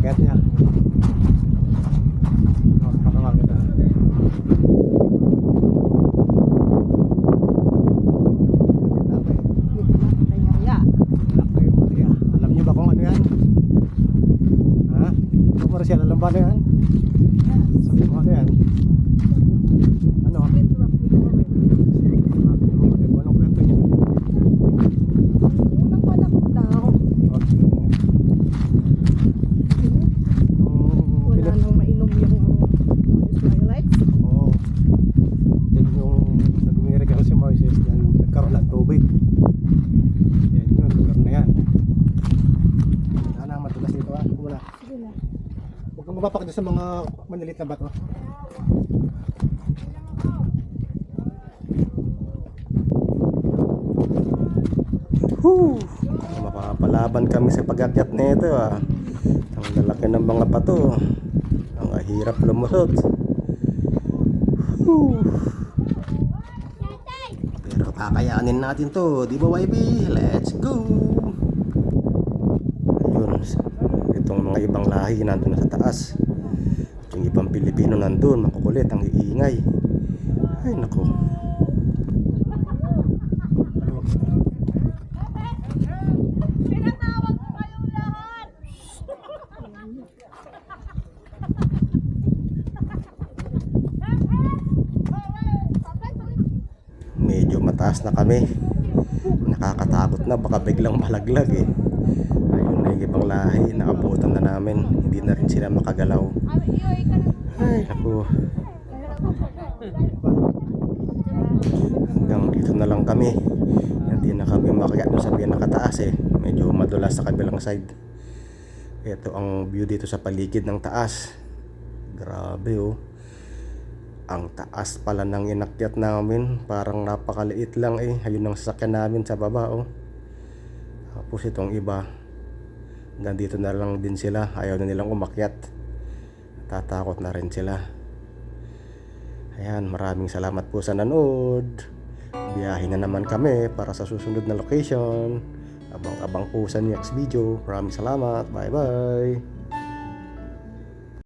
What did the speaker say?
Kaya niya. Nakakangangit na. Alam niyo ba kung ano yan? Ha? Komersyal, alam ba ano yan? Sabi mo ano yan? Ano? Anong kwento niya? Unang panahon daw. Wala nang mainom yung Israelites. Oo. Yan yung nagmiregalo si Moises. Yan, nagkaroon ng tubig. Yan yun, lugar na yan. Sana matulas dito ha. Wala. Sige na. Huwag kang mapapak sa mga malilit na bato. Woo! Mapapalaban kami sa pag-akyat nito ah. Ang lalaki ng mga bato. Ang hirap lumusot. Woo! Pero kakayanin natin to, di ba YB? Let's go! Ayun, itong mga ibang lahi nandun na sa taas. Yung ibang Pilipino nandun, makukulit, ang iingay. Ay nako. Medyo mataas na kami. Nakakatakot na, baka biglang malaglag eh. Ayun na yung ibang lahi, nakabutan na namin. Hindi na rin sila makagalaw. Ay naku. Hanggang dito na lang kami. Hindi na kami makakaya sa pinakataas eh. Medyo madulas sa kabilang side. Ito ang view dito sa paligid ng taas. Grabe oh. Ang taas pala ng inakyat namin. Parang napakaliit lang eh. Ayun ang sasakyan namin sa baba oh. Tapos itong iba, hanggang dito na lang din sila. Ayaw na nilang umakyat. Tatakot na rin sila. Ayan, maraming salamat po sa nanood. Biyahe na naman kami para sa susunod na location. Abang-abang po sa next video. Maraming salamat. Bye bye.